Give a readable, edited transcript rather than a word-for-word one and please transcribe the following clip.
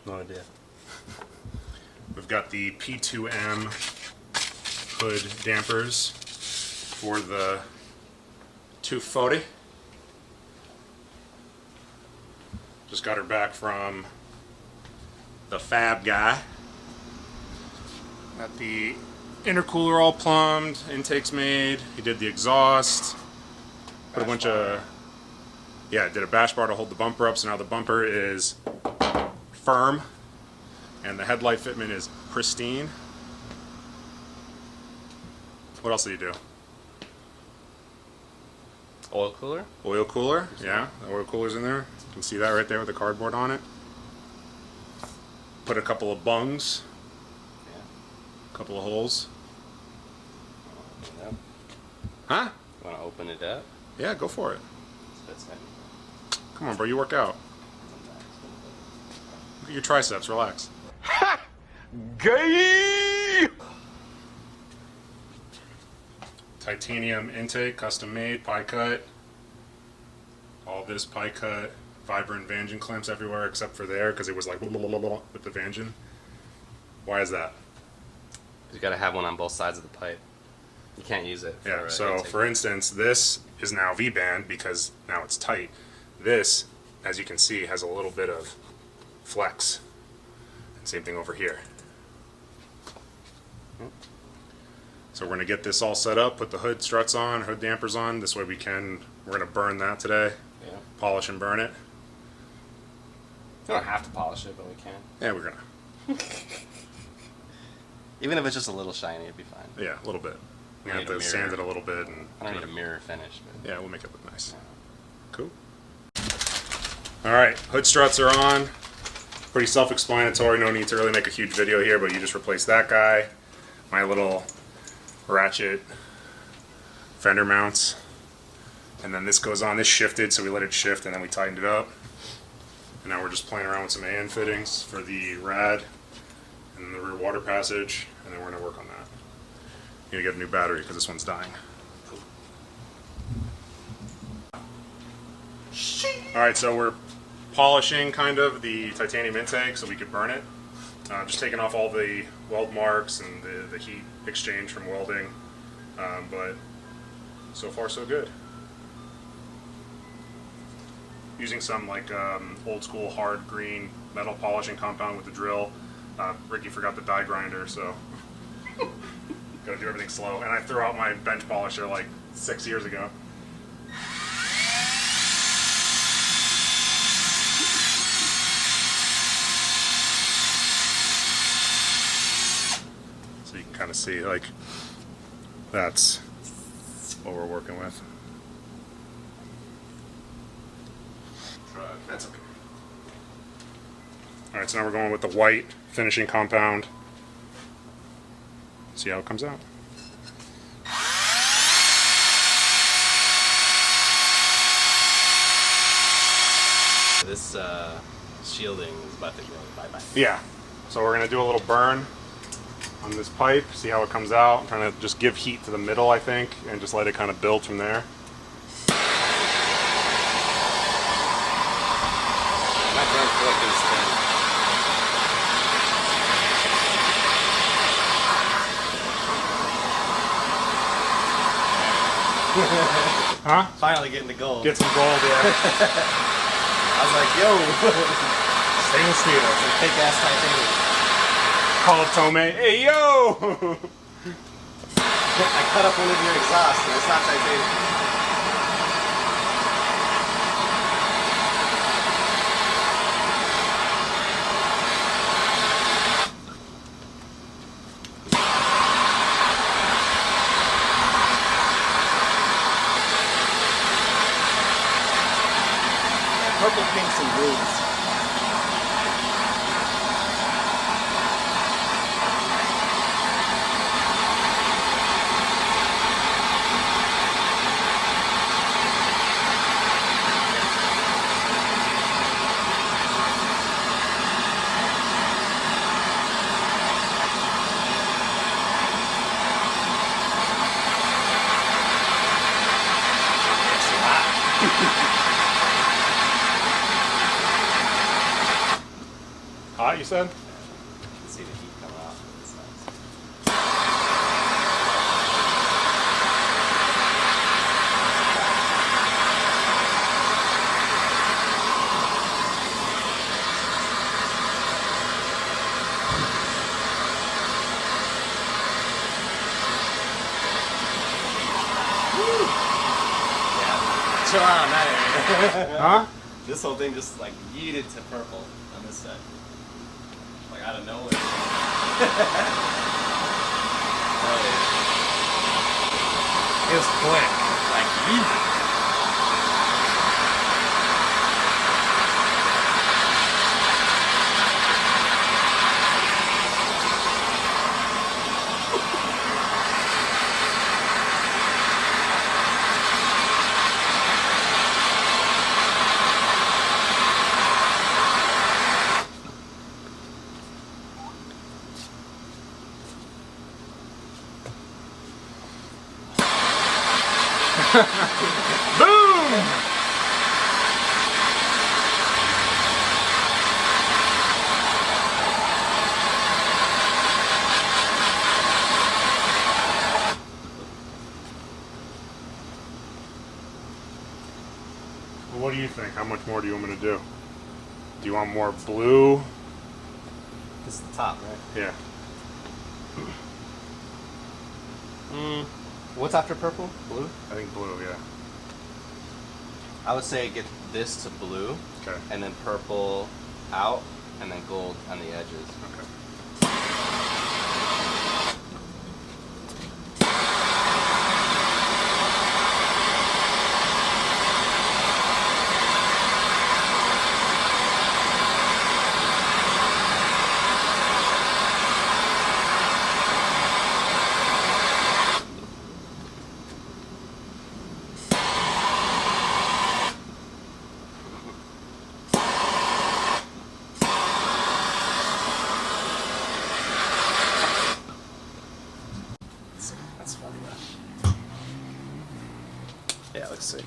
No idea. We've got the P2M hood dampers for the 240. Just got her back from the fab guy. Got the intercooler all plumbed, intakes made. He did the exhaust. Put a bunch of, yeah, did a bash bar to hold the bumper up, so now the bumper is firm and the headlight fitment is pristine. What else did you do? Oil cooler? Oil cooler, yeah, the oil cooler's in there. You can see that right there with the cardboard on it. Put a couple of bungs, Yeah. a couple of holes. Open it up. Huh? You want to open it up? Yeah, go for it. That's heavy. Come on, bro, you work out. Look at your triceps, relax. Ha! Gay! Titanium intake, custom made, pie cut. All this pie cut, vibrant Vangin clamps everywhere except for there because it was like blah, blah, blah, blah, with the Vangin. Why is that? You got to have one on both sides of the pipe. You can't use it. For Yeah, so intake. for instance, this is now V-band because now it's tight. This, as you can see, has a little bit of flex. And same thing over here. So we're going to get this all set up, put the hood struts on, hood dampers on. This way we're going to burn that today. Yeah. Polish and burn it. We don't have to polish it, but we can. Yeah, we're going to. Even if it's just a little shiny, it'd be fine. Yeah, a little bit. We're We going to need have a to mirror. sand it a little bit. And I don't need a mirror finish, but yeah, we'll make it look nice. Cool. Alright, hood struts are on. Pretty self-explanatory, no need to really make a huge video here, but you just replace that guy. My little ratchet fender mounts. And then this goes on, this shifted, so we let it shift and then we tightened it up. And now we're just playing around with some AN fittings for the rad and the rear water passage, and then we're going to work on that. You're going to get a new battery because this one's dying. Alright, so we're polishing kind of the titanium intake so we could burn it. Just taking off all the weld marks and the heat exchange from welding, but so far so good. Using some like old school hard green metal polishing compound with the drill. Ricky forgot the die grinder, so gotta do everything slow. And I threw out my bench polisher like 6 years ago. So you can kind of see, like, that's what we're working with. That's okay. Alright, so now we're going with the white finishing compound. See how it comes out. this shielding is about to go bye-bye. Yeah. So we're going to do a little burn on this pipe, see how it comes out. I'm trying to just give heat to the middle, I think, and just let it kind of build from there. My front foot is thin. Huh? Finally getting the gold. Get some gold, yeah. I was like, yo, Stainless steel. it's a big ass titanium. Call it Tome. Hey, yo! I cut up one of your exhausts and it's not titanium. Purple, pinks, and greens. said? You can see the heat coming off. It's nice. Yeah, chill out on that area. Huh? This whole thing just like yeeted to purple on this side. Like out of nowhere. Oh, yeah. It was quick. Like yeet. Boom! Well, what do you think? How much more do you want me to do? Do you want more blue? This is the top, right? Yeah. What's after purple? Blue? I think blue, yeah. I would say get this to blue, Okay. and then purple out, and then gold on the edges. Okay. That's funny, man. Yeah, it looks sick.